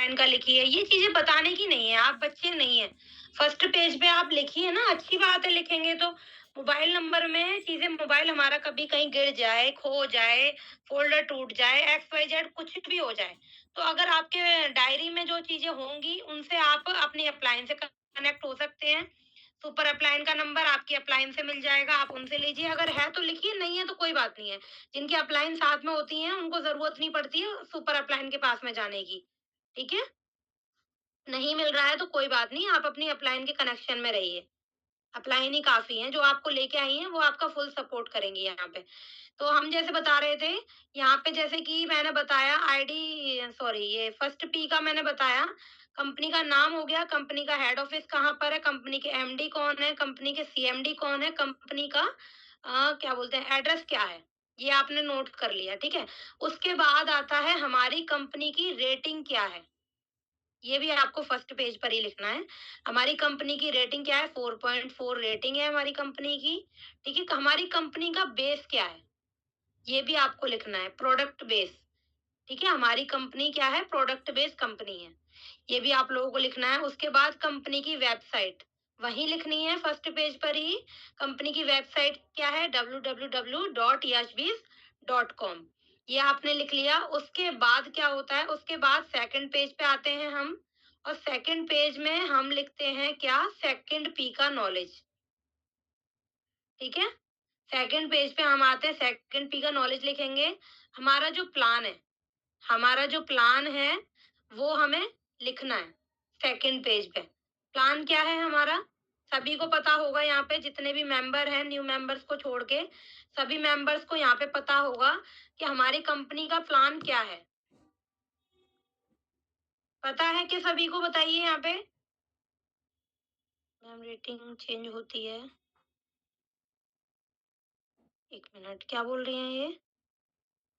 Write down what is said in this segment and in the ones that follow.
अप्लाइन का लिखिए, ये चीजें बताने की नहीं है, आप बच्चे नहीं है। फर्स्ट पेज पे आप लिखिए ना, अच्छी बात है, लिखेंगे तो। मोबाइल नंबर में चीजें, मोबाइल हमारा कभी कहीं गिर जाए, खो जाए, फोल्डर टूट जाए, XYZ कुछ भी हो जाए, तो अगर आपके डायरी में जो चीजें होंगी उनसे आप अपनी अप्लायंस से कनेक्ट हो सकते हैं। सुपर अप्लायंस का नंबर आपकी अप्लायंस से मिल जाएगा, आप उनसे लीजिए, अगर है तो लिखिए, नहीं है तो कोई बात नहीं है। जिनकी अप्लायंस साथ में होती हैं उनको जरूरत नहीं पड़ती है सुपर अप्लायंस के पास में जाने की। ठीक है, नहीं मिल रहा है तो कोई बात नहीं, आप अपनी अप्लायंस के कनेक्शन में रहिए। अप्लायन ही काफी है, जो आपको लेके आई हैं वो आपका फुल सपोर्ट करेंगी यहाँ पे। तो हम जैसे बता रहे थे, यहाँ पे जैसे कि मैंने बताया आईडी, सॉरी, ये फर्स्ट पी का मैंने बताया, कंपनी का नाम हो गया, कंपनी का हेड ऑफिस कहाँ पर है, कंपनी के एमडी कौन है, कंपनी के सीएमडी कौन है, कंपनी का क्या बोलते हैं, एड्रेस क्या है, ये आपने नोट कर लिया। ठीक है, उसके बाद आता है हमारी कंपनी की रेटिंग क्या है, ये भी आपको फर्स्ट पेज पर ही लिखना है। हमारी कंपनी की रेटिंग क्या है, 4.4 रेटिंग है हमारी कंपनी की। ठीक है, हमारी कंपनी का बेस क्या है, ये भी आपको लिखना है, प्रोडक्ट बेस। ठीक है, हमारी कंपनी क्या है, प्रोडक्ट बेस्ड कंपनी है, ये भी आप लोगों को लिखना है। उसके बाद कंपनी की वेबसाइट वही लिखनी है फर्स्ट पेज पर ही। कंपनी की वेबसाइट क्या है, www.yashbis.com, ये आपने लिख लिया। उसके बाद क्या होता है, उसके बाद सेकंड पेज पे आते हैं हम, और सेकंड पेज में हम लिखते हैं क्या, सेकंड पी का नॉलेज। ठीक है, सेकंड पेज पे हम आते हैं, सेकंड पी का नॉलेज लिखेंगे। हमारा जो प्लान है, हमारा जो प्लान है वो हमें लिखना है सेकंड पेज पे। प्लान क्या है हमारा, सभी को पता होगा, यहाँ पे जितने भी मेंबर हैं, न्यू मेंबर्स को छोड़ के सभी मेंबर्स को यहाँ पे पता होगा कि हमारी कंपनी का प्लान क्या है। पता है कि सभी को, बताइए यहाँ पे। मैम रेटिंग चेंज होती है, एक मिनट, क्या बोल रही हैं ये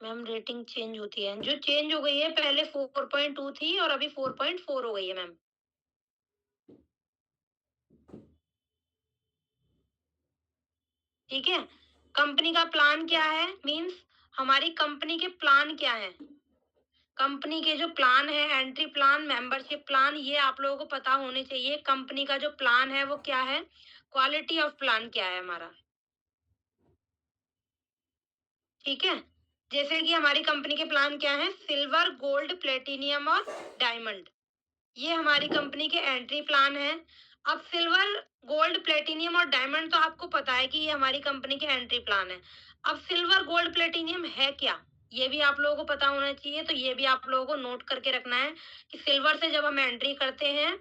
मैम, रेटिंग चेंज होती है, जो चेंज हो गई है, पहले 4.2 थी और अभी 4.4 हो गई है मैम। ठीक है, कंपनी का प्लान क्या है, मींस हमारी कंपनी के प्लान क्या है, कंपनी के जो प्लान है, एंट्री प्लान, मेंबरशिप प्लान, ये आप लोगों को पता होने चाहिए। कंपनी का जो प्लान है वो क्या है, क्वालिटी ऑफ प्लान क्या है हमारा। ठीक है, जैसे कि हमारी कंपनी के प्लान क्या है, सिल्वर, गोल्ड, प्लेटिनियम और डायमंड, ये हमारी कंपनी के एंट्री प्लान है। अब सिल्वर, गोल्ड, प्लेटिनियम और डायमंड तो आपको पता है कि ये हमारी कंपनी के एंट्री प्लान है। अब सिल्वर, गोल्ड, प्लेटिनियम है क्या, ये भी आप लोगों को पता होना चाहिए। तो ये भी आप लोगों को नोट करके रखना है कि सिल्वर से जब हम एंट्री करते हैं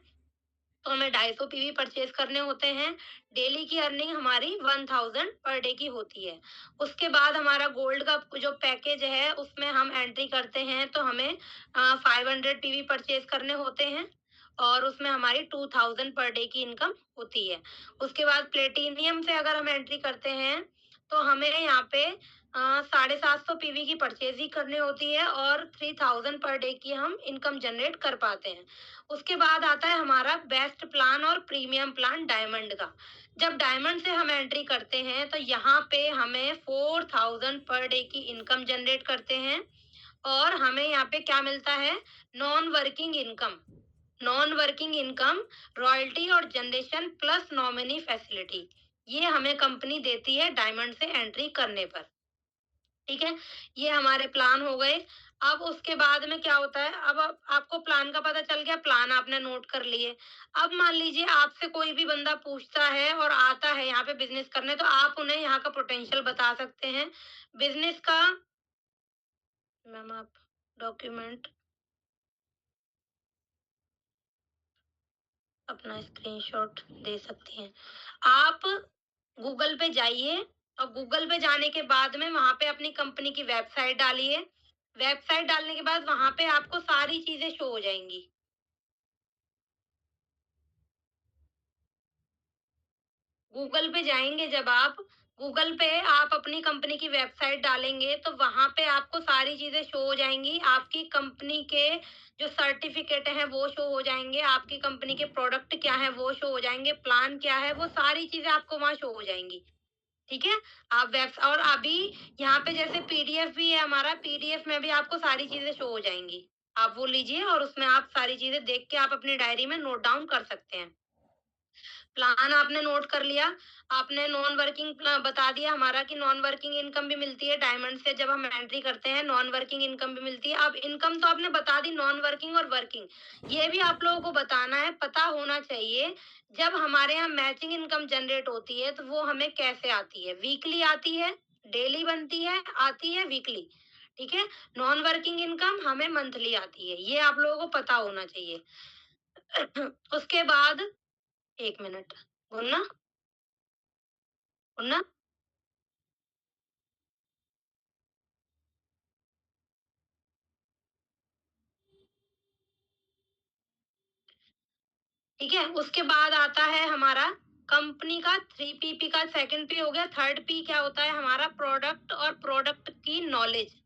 तो हमें 250 पीवी परचेज करने होते हैं। डेली की अर्निंग हमारी 1000 पर डे की होती है। उसके बाद हमारा गोल्ड का जो पैकेज है उसमें हम एंट्री करते हैं तो हमें 500 पीवी परचेज करने होते हैं, और उसमें हमारी 2000 पर डे की इनकम होती है। उसके बाद प्लेटिनियम से अगर हम एंट्री करते हैं तो हमें यहाँ पे 750 पीवी की परचेज ही करनी होती है, और 3000 पर डे की हम इनकम जनरेट कर पाते हैं। उसके बाद आता है हमारा बेस्ट प्लान और प्रीमियम प्लान डायमंड का। जब डायमंड से हम एंट्री करते हैं तो यहाँ पे हमें 4000 पर डे की इनकम जनरेट करते हैं, और हमें यहाँ पे क्या मिलता है, non working income. Non working income, royalty और जनरेशन प्लस नॉमिनी फैसिलिटी, ये हमें कंपनी देती है डायमंड से एंट्री करने पर। ठीक है, ये हमारे प्लान हो गए। अब उसके बाद में क्या होता है, अब आपको प्लान का पता चल गया, प्लान आपने नोट कर लिए। अब मान लीजिए आपसे कोई भी बंदा पूछता है और आता है यहाँ पे बिजनेस करने, तो आप उन्हें यहाँ का पोटेंशियल बता सकते हैं बिजनेस का। मैम आप डॉक्यूमेंट अपना स्क्रीनशॉट दे सकती हैं। आप गूगल पे जाइए, और गूगल पे जाने के बाद में वहां पे अपनी कंपनी की वेबसाइट डालिए। वेबसाइट डालने के बाद वहां पे आपको सारी चीजें शो हो जाएंगी। गूगल पे जाएंगे जब आप, गूगल पे आप अपनी कंपनी की वेबसाइट डालेंगे तो वहां पे आपको सारी चीजें शो हो जाएंगी। आपकी कंपनी के जो सर्टिफिकेट हैं वो शो हो जाएंगे, आपकी कंपनी के प्रोडक्ट क्या है वो शो हो जाएंगे, प्लान क्या है, वो सारी चीजें आपको वहां शो हो जाएंगी। ठीक है, आप वेब, और अभी यहाँ पे जैसे पीडीएफ भी है हमारा, पीडीएफ में भी आपको सारी चीजें शो हो जाएंगी। आप वो लीजिए और उसमें आप सारी चीज़ें देख के आप अपनी डायरी में नोट डाउन कर सकते हैं। प्लान आपने नोट कर लिया, आपने नॉन वर्किंग बता दिया हमारा कि नॉन वर्किंग इनकम भी मिलती है डायमंड से जब हम एंट्री करते हैं, नॉन वर्किंग इनकम भी मिलती है। अब इनकम तो आपने बता दी नॉन वर्किंग और वर्किंग, ये भी आप लोगों को बताना है, पता होना चाहिए जब हमारे यहाँ मैचिंग इनकम जनरेट होती है तो वो हमें कैसे आती है, वीकली आती है, डेली बनती है, आती है वीकली, ठीक है। नॉन वर्किंग इनकम हमें मंथली आती है, ये आप लोगों को पता होना चाहिए। उसके बाद 1 मिनट बोलना बोलना। ठीक है, उसके बाद आता है हमारा कंपनी का 3 पी का सेकंड पी हो गया। थर्ड पी क्या होता है हमारा, प्रोडक्ट और प्रोडक्ट की नॉलेज।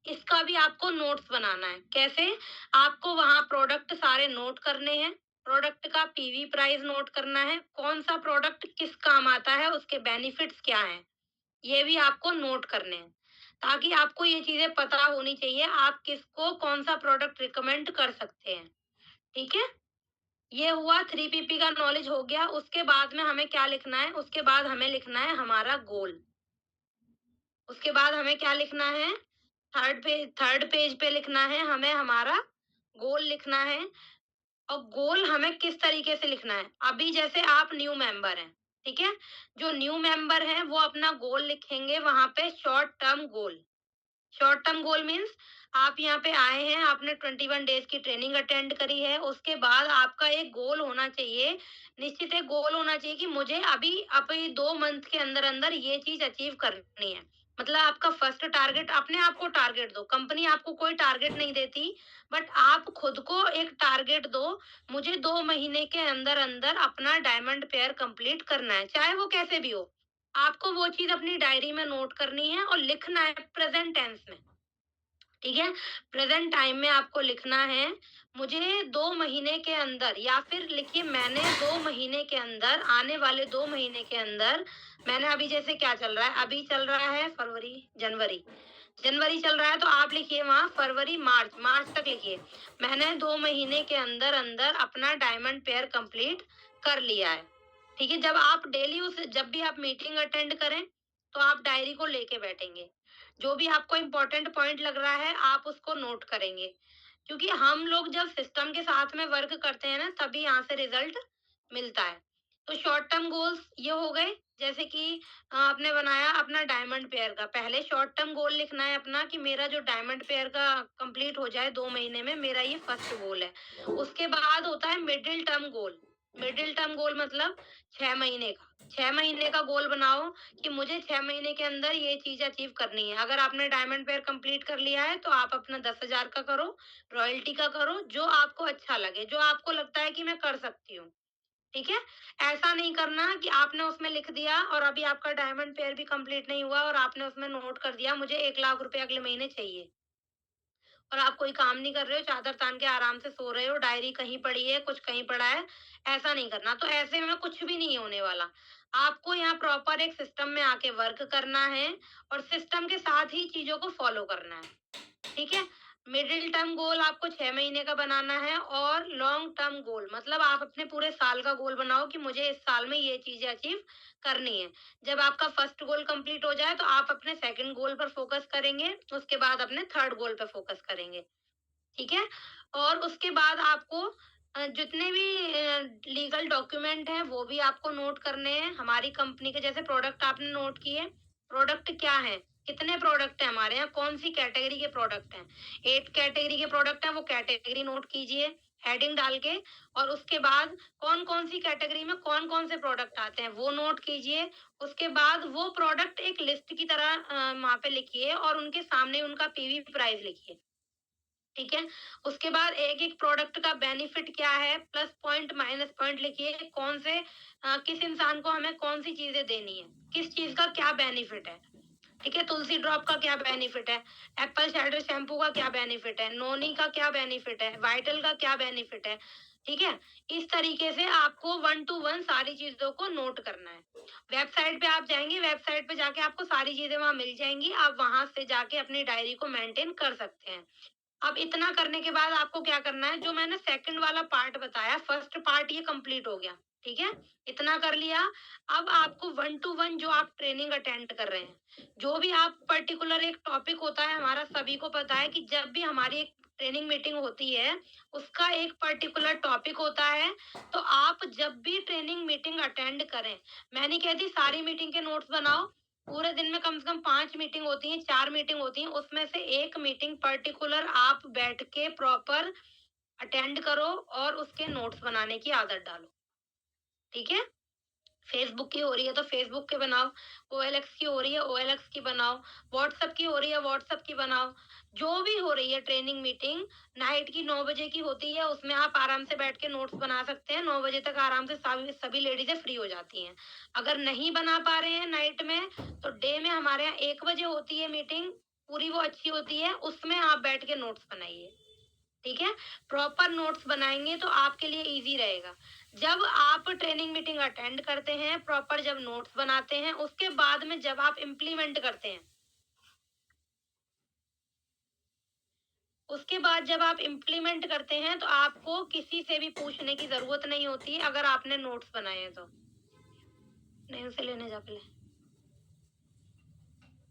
इसका भी आपको नोट्स बनाना है। कैसे, आपको वहां प्रोडक्ट सारे नोट करने हैं, प्रोडक्ट का पीवी प्राइस नोट करना है, कौन सा प्रोडक्ट किस काम आता है, उसके बेनिफिट्स क्या हैं, ये भी आपको नोट करने हैं, ताकि आपको ये चीजें पता होनी चाहिए आप किसको कौन सा प्रोडक्ट रिकमेंड कर सकते हैं। ठीक है, ये हुआ 3 पी का नॉलेज हो गया। उसके बाद में हमें क्या लिखना है, उसके बाद हमें लिखना है हमारा गोल। उसके बाद हमें क्या लिखना है, थर्ड पेज पे लिखना है हमें हमारा गोल लिखना है। और गोल हमें किस तरीके से लिखना है, अभी जैसे आप न्यू मेंबर हैं, ठीक है, जो न्यू मेंबर हैं वो अपना गोल लिखेंगे वहां पे, short term goal. Short term goal means आप यहाँ पे आए हैं, आपने 21 डेज की ट्रेनिंग अटेंड करी है, उसके बाद आपका एक गोल होना चाहिए, निश्चित एक गोल होना चाहिए कि मुझे अभी 2 मंथ के अंदर अंदर ये चीज अचीव करनी है। मतलब आपका फर्स्ट टारगेट, अपने आप को टारगेट दो, कंपनी आपको कोई टारगेट नहीं देती, बट आप खुद को एक टारगेट दो, मुझे 2 महीने के अंदर अंदर अपना डायमंड पेयर कंप्लीट करना है, चाहे वो कैसे भी हो। आपको वो चीज अपनी डायरी में नोट करनी है और लिखना है प्रेजेंट टेंस में। ठीक है, प्रेजेंट टाइम में आपको लिखना है, मुझे 2 महीने के अंदर, या फिर लिखिए मैंने 2 महीने के अंदर, आने वाले 2 महीने के अंदर, मैंने अभी जैसे क्या चल रहा है, अभी चल रहा है फरवरी, जनवरी, जनवरी चल रहा है तो आप लिखिए वहां फरवरी मार्च, मार्च तक लिखिए, मैंने 2 महीने के अंदर अंदर अपना डायमंड पेयर कंप्लीट कर लिया है। ठीक है, जब आप डेली उस, जब भी आप मीटिंग अटेंड करें तो आप डायरी को लेके बैठेंगे, जो भी आपको इम्पोर्टेंट पॉइंट लग रहा है आप उसको नोट करेंगे, क्योंकि हम लोग जब सिस्टम के साथ में वर्क करते हैं ना तभी यहाँ से रिजल्ट मिलता है। तो शॉर्ट टर्म गोल्स ये हो गए, जैसे कि आपने बनाया अपना डायमंड पेयर का, पहले शॉर्ट टर्म गोल लिखना है अपना कि मेरा जो डायमंड पेयर का कंप्लीट हो जाए 2 महीने में, मेरा ये फर्स्ट गोल है। उसके बाद होता है middle term goal. Middle term goal मतलब 6 महीने का, 6 महीने का गोल बनाओ कि मुझे 6 महीने के अंदर ये चीज अचीव करनी है। अगर आपने डायमंड पेयर कंप्लीट कर लिया है तो आप अपना 10,000 का करो, रॉयल्टी का करो, जो आपको अच्छा लगे, जो आपको लगता है कि मैं कर सकती हूँ। ठीक है, ऐसा नहीं करना कि आपने उसमें लिख दिया और अभी आपका डायमंड पेयर भी कंप्लीट नहीं हुआ और आपने उसमें नोट कर दिया मुझे 1 लाख रुपए अगले महीने चाहिए, और आप कोई काम नहीं कर रहे हो, चादर तान के आराम से सो रहे हो, डायरी कहीं पड़ी है, कुछ कहीं पड़ा है। ऐसा नहीं करना, तो ऐसे में कुछ भी नहीं होने वाला। आपको यहाँ प्रॉपर एक सिस्टम में आके वर्क करना है और सिस्टम के साथ ही चीजों को फॉलो करना है। ठीक है, मिडिल टर्म गोल आपको 6 महीने का बनाना है, और लॉन्ग टर्म गोल मतलब आप अपने पूरे साल का गोल बनाओ कि मुझे इस साल में ये चीजें अचीव करनी है। जब आपका फर्स्ट गोल कंप्लीट हो जाए तो आप अपने सेकंड गोल पर फोकस करेंगे, उसके बाद अपने थर्ड गोल पर फोकस करेंगे। ठीक है, और उसके बाद आपको जितने भी लीगल डॉक्यूमेंट हैं वो भी आपको नोट करने हैं, हमारी कंपनी के जैसे प्रोडक्ट आपने नोट किए, प्रोडक्ट क्या है, कितने प्रोडक्ट हैं हमारे यहाँ, कौन सी कैटेगरी के प्रोडक्ट हैं, 8 कैटेगरी के प्रोडक्ट हैं, वो कैटेगरी नोट कीजिए हेडिंग डाल के। और उसके बाद कौन कौन सी कैटेगरी में कौन कौन से प्रोडक्ट आते हैं वो नोट कीजिए। उसके बाद वो प्रोडक्ट एक लिस्ट की तरह वहां पे लिखिए और उनके सामने उनका पीवी प्राइस लिखिए। ठीक है, उसके बाद एक एक प्रोडक्ट का बेनिफिट क्या है, प्लस पॉइंट माइनस पॉइंट लिखिए, कौन से किस इंसान को हमें कौन सी चीजें देनी है, किस चीज का क्या बेनिफिट है। ठीक है, तुलसी ड्रॉप का क्या बेनिफिट है, एप्पल साइडर शैम्पू का क्या बेनिफिट है, नोनी का क्या बेनिफिट है, वाइटल का क्या बेनिफिट है। ठीक है, इस तरीके से आपको 1 to 1 सारी चीजों को नोट करना है। वेबसाइट पे आप जाएंगे, वेबसाइट पे जाके आपको सारी चीजें वहां मिल जाएंगी, आप वहां से जाके अपनी डायरी को मेंटेन कर सकते हैं। अब इतना करने के बाद आपको क्या करना है, जो मैंने सेकंड वाला पार्ट बताया, फर्स्ट पार्ट ये कंप्लीट हो गया, ठीक है? इतना कर लिया। अब आपको 1 टू 1 जो आप ट्रेनिंग अटेंड कर रहे हैं, जो भी आप पर्टिकुलर एक टॉपिक होता है, हमारा सभी को पता है कि जब भी हमारी एक ट्रेनिंग मीटिंग होती है, उसका एक पर्टिकुलर टॉपिक होता है। तो आप जब भी ट्रेनिंग मीटिंग अटेंड करें, मैं नहीं कहती सारी मीटिंग के नोट्स बनाओ, पूरे दिन में कम से कम 5 मीटिंग होती हैं, 4 मीटिंग होती हैं, उसमें से एक मीटिंग पर्टिकुलर आप बैठ के प्रॉपर अटेंड करो और उसके नोट्स बनाने की आदत डालो, ठीक है? फेसबुक की हो रही है तो फेसबुक के बनाओ, ओएलएक्स की हो रही है ओएलएक्स की बनाओ, व्हाट्सएप की हो रही है व्हाट्सएप की बनाओ। जो भी हो रही है ट्रेनिंग मीटिंग, नाइट की 9 बजे की होती है, उसमें आप आराम से बैठ के नोट्स बना सकते हैं। 9 बजे तक आराम से सभी लेडीजें फ्री हो जाती हैं। अगर नहीं बना पा रहे हैं नाइट में, तो डे में हमारे यहाँ 1 बजे होती है मीटिंग, पूरी वो अच्छी होती है, उसमें आप बैठ के नोट्स बनाइए, ठीक है? प्रॉपर नोट्स बनाएंगे तो आपके लिए इजी रहेगा। जब आप ट्रेनिंग मीटिंग अटेंड करते हैं, प्रॉपर जब नोट्स बनाते हैं, उसके बाद में जब आप इम्प्लीमेंट करते हैं, उसके बाद जब आप इम्प्लीमेंट करते हैं तो आपको किसी से भी पूछने की जरूरत नहीं होती अगर आपने नोट्स बनाए हैं तो। नहीं, उसे लेने जा पहले।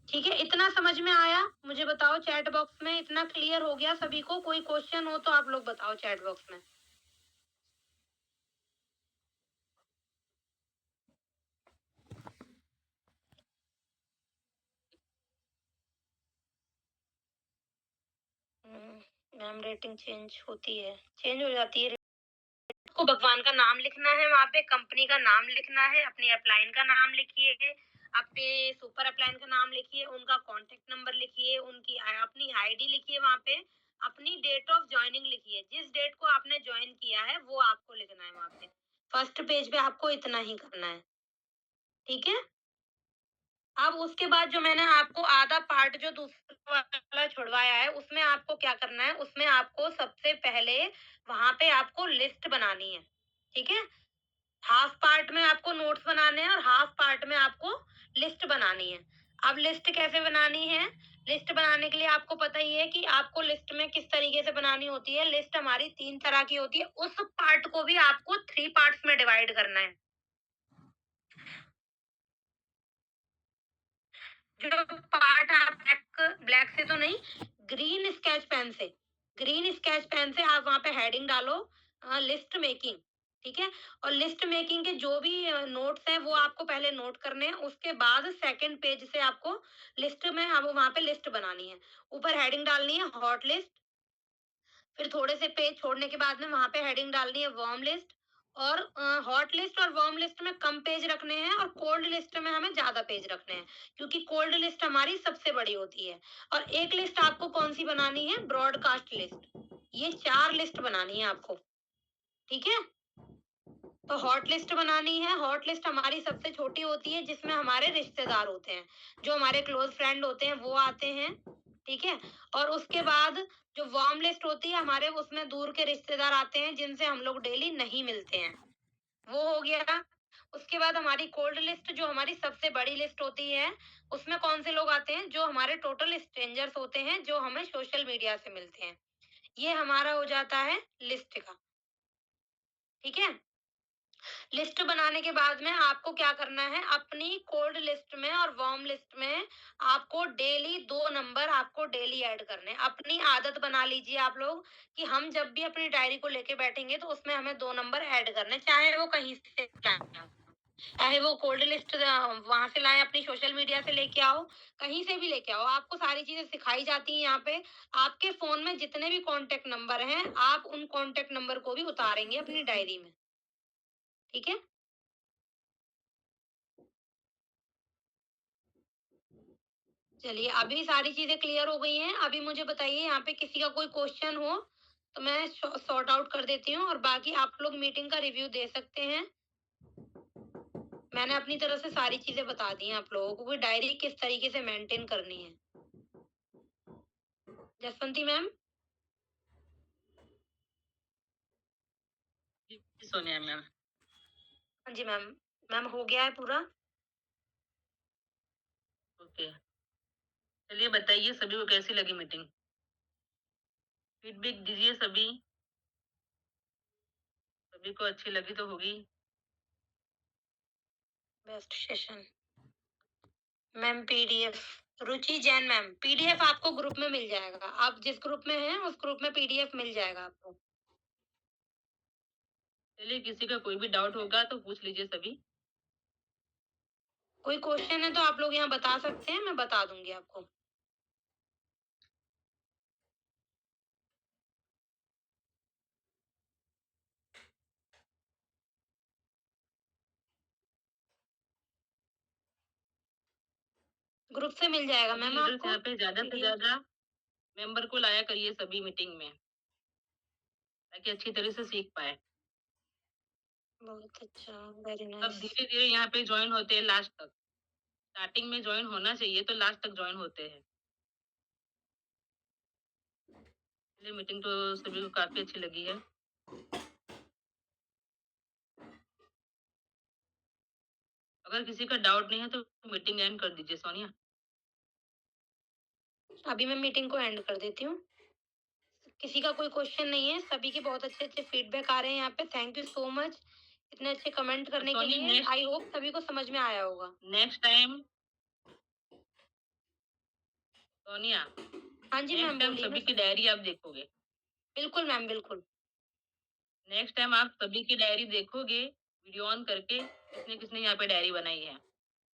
ठीक है, इतना समझ में आया? मुझे बताओ चैट बॉक्स में, इतना क्लियर हो गया सभी को? कोई क्वेश्चन हो तो आप लोग बताओ चैट बॉक्स में। मैम रेटिंग चेंज होती है, चेंज हो जाती है। को भगवान का नाम लिखना है, वहाँ पे कंपनी का नाम लिखना है, अपनी अपलाइन का नाम लिखिए, अपने सुपर अपलाइन का नाम लिखिए, उनका कांटेक्ट नंबर लिखिए, उनकी अपनी आईडी लिखिए, वहाँ पे अपनी डेट ऑफ ज्वाइनिंग लिखिए, जिस डेट को आपने ज्वाइन किया है वो आपको लिखना है वहाँ पे। फर्स्ट पेज पे आपको इतना ही करना है, ठीक है? अब उसके बाद जो मैंने आपको आधा पार्ट जो दूसरा वाला छुड़वाया है, उसमें आपको क्या करना है, उसमें आपको सबसे पहले वहां पे आपको लिस्ट बनानी है, ठीक है? हाफ पार्ट में आपको नोट्स बनाने हैं और हाफ पार्ट में आपको लिस्ट बनानी है। अब लिस्ट कैसे बनानी है? लिस्ट बनाने के लिए आपको पता ही है कि आपको लिस्ट में किस तरीके से बनानी होती है। लिस्ट हमारी 3 तरह की होती है। उस पार्ट को भी आपको 3 पार्ट्स में डिवाइड करना है। जो पार्ट आप ब्लैक से तो नहीं, ग्रीन स्केच पेन से, ग्रीन स्केच पेन से आप वहां पे हेडिंग डालो, लिस्ट मेकिंग, ठीक है? और लिस्ट मेकिंग के जो भी नोट्स हैं वो आपको पहले नोट करने हैं, उसके बाद सेकंड पेज से आपको लिस्ट में अब वहां पे लिस्ट बनानी है। ऊपर हेडिंग डालनी है हॉट लिस्ट, फिर थोड़े से पेज छोड़ने के बाद में वहां पे हेडिंग डालनी है वार्म लिस्ट। और हॉट लिस्ट और वार्म लिस्ट में कम पेज रखने हैं और कोल्ड लिस्ट में हमें ज्यादा पेज रखने हैं, क्योंकि कोल्ड लिस्ट हमारी सबसे बड़ी होती है। और एक लिस्ट आपको कौन सी बनानी है? Broadcast list. ये 4 लिस्ट बनानी है आपको, ठीक है? तो हॉट लिस्ट बनानी है। हॉट लिस्ट हमारी सबसे छोटी होती है, जिसमें हमारे रिश्तेदार होते हैं, जो हमारे क्लोज फ्रेंड होते हैं वो आते हैं, ठीक है? और उसके बाद जो वार्म लिस्ट होती है हमारे, उसमें दूर के रिश्तेदार आते हैं जिनसे हम लोग डेली नहीं मिलते हैं, वो हो गया। उसके बाद हमारी कोल्ड लिस्ट जो हमारी सबसे बड़ी लिस्ट होती है, उसमें कौन से लोग आते हैं? जो हमारे टोटल स्ट्रेंजर्स होते हैं, जो हमें सोशल मीडिया से मिलते हैं। ये हमारा हो जाता है लिस्ट का, ठीक है? लिस्ट बनाने के बाद में आपको क्या करना है? अपनी कोल्ड लिस्ट में और वार्म लिस्ट में आपको डेली 2 नंबर आपको डेली ऐड करने हैं। अपनी आदत बना लीजिए आप लोग कि हम जब भी अपनी डायरी को लेके बैठेंगे तो उसमें हमें 2 नंबर ऐड करने हैं, चाहे वो कहीं से लाएं, चाहे वो कोल्ड लिस्ट वहां से लाएं, अपनी सोशल मीडिया से लेके आओ, कहीं से भी लेके आओ, आपको सारी चीजें सिखाई जाती हैं यहाँ पे। आपके फोन में जितने भी कॉन्टेक्ट नंबर हैं, आप उन कॉन्टेक्ट नंबर को भी उतारेंगे अपनी डायरी में, ठीक है? चलिए, अभी सारी चीजें क्लियर हो गई हैं। अभी मुझे बताइए, यहाँ पे किसी का कोई क्वेश्चन हो तो मैं सॉर्ट आउट कर देती हूँ, और बाकी आप लोग मीटिंग का रिव्यू दे सकते हैं। मैंने अपनी तरफ से सारी चीजें बता दी हैं आप लोगों को कि डायरी किस तरीके से मेंटेन करनी है। जसवंती मैम। सोनिया मैम। हाँ जी मैम। मैम हो गया है पूरा। ओके, चलिए बताइए सभी को कैसी लगी मीटिंग? फीडबैक दीजिए सभी। सभी को अच्छी लगी तो होगी। बेस्ट सेशन मैम पीडीएफ रुचि जैन मैम पीडीएफ आपको ग्रुप में मिल जाएगा। आप जिस ग्रुप में हैं उस ग्रुप में पीडीएफ मिल जाएगा आपको। चलिए, किसी का कोई भी डाउट होगा तो पूछ लीजिए सभी। कोई क्वेश्चन है तो आप लोग यहाँ बता सकते हैं, मैं बता दूंगी आपको। ग्रुप से मिल जाएगा सभी मैम लीडर्स आपको यहाँ पे ज्यादा से PDF। ज्यादा मेंबर को लाया करिए सभी मीटिंग में, ताकि अच्छी तरह से सीख पाए। बहुत अच्छा, वेरी सब नाइस। धीरे धीरे यहाँ पे ज्वाइन होते हैं लास्ट तक। स्टार्टिंग में ज्वाइन होना चाहिए तो लास्ट तक ज्वाइन होते हैं। इसलिए मीटिंग तो सभी को काफी अच्छी लगी है। अगर किसी का डाउट नहीं है तो मीटिंग एंड कर दीजिए सोनिया। अभी मैं मीटिंग को एंड कर देती हूँ। किसी का कोई क्वेश्चन नहीं है, सभी के बहुत अच्छे अच्छे फीडबैक आ रहे हैं यहाँ पे। थैंक यू सो मच इतने अच्छे कमेंट करने के सोनी लिए। आई होप सभी को समझ में आया होगा। नेक्स्ट टाइम सोनिया हाँ जी मैम नेक्स्ट टाइम बोलिए। सभी की डायरी आप देखोगे। बिल्कुल मैम बिल्कुल। नेक्स्ट टाइम आप सभी की डायरी देखोगे वीडियो ऑन करके, किसने किसने यहाँ पे डायरी बनाई है।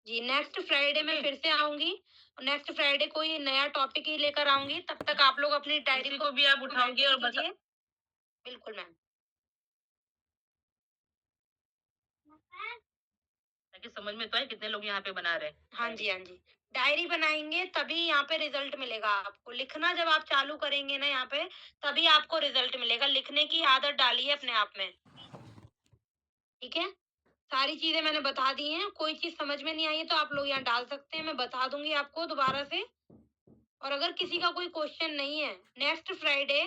जी नेक्स्ट फ्राइडे मैं फिर से आऊंगी और नेक्स्ट फ्राइडे कोई नया टॉपिक ही लेकर आऊंगी। तब तक आप लोग अपनी डायरी को भी आप उठाओगे और बता। बिल्कुल मैम। ताकि समझ में तो आए कितने लोग यहाँ पे बना रहे हैं। हाँ जी हाँ जी। डायरी बनाएंगे तभी यहाँ पे रिजल्ट मिलेगा आपको। लिखना जब आप चालू करेंगे ना यहाँ पे, तभी आपको रिजल्ट मिलेगा। लिखने की आदत डालिए अपने आप में, ठीक है। सारी चीजें मैंने बता दी हैं। कोई चीज समझ में नहीं आई है तो आप लोग यहाँ डाल सकते हैं, मैं बता दूंगी आपको दोबारा से। और अगर किसी का कोई क्वेश्चन नहीं है, नेक्स्ट फ्राइडे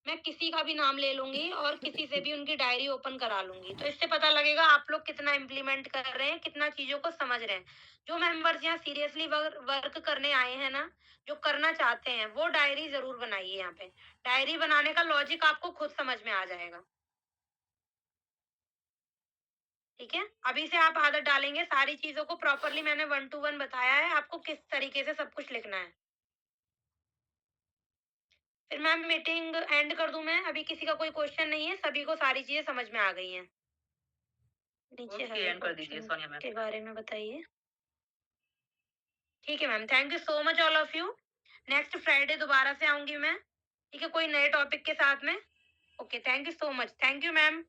मैं किसी का भी नाम ले लूंगी और किसी से भी उनकी डायरी ओपन करा लूंगी। तो इससे पता लगेगा आप लोग कितना इम्प्लीमेंट कर रहे हैं, कितना चीजों को समझ रहे हैं। जो मेंबर्स यहाँ सीरियसली वर्क करने आए हैं ना, जो करना चाहते हैं, वो डायरी जरूर बनाइए। यहाँ पे डायरी बनाने का लॉजिक आपको खुद समझ में आ जाएगा, ठीक है। अभी से आप आदत डालेंगे सारी चीजों को प्रॉपरली। मैंने 1 to 1 बताया है आपको किस तरीके से सब कुछ लिखना है। फिर मैम मीटिंग एंड कर दूं मैं? अभी किसी का कोई क्वेश्चन नहीं है, सभी को सारी चीजें समझ में आ गई हैं। नीचे ओके, हर एंड एक कर दीजिए ऑप्शन सोनिया मैम। के बारे में बताइए। ठीक है ma'am, thank you so much all of you. Next Friday दोबारा से आऊंगी मैं, ठीक है, कोई नए टॉपिक के साथ में। Okay, thank you so much. Thank you ma'am.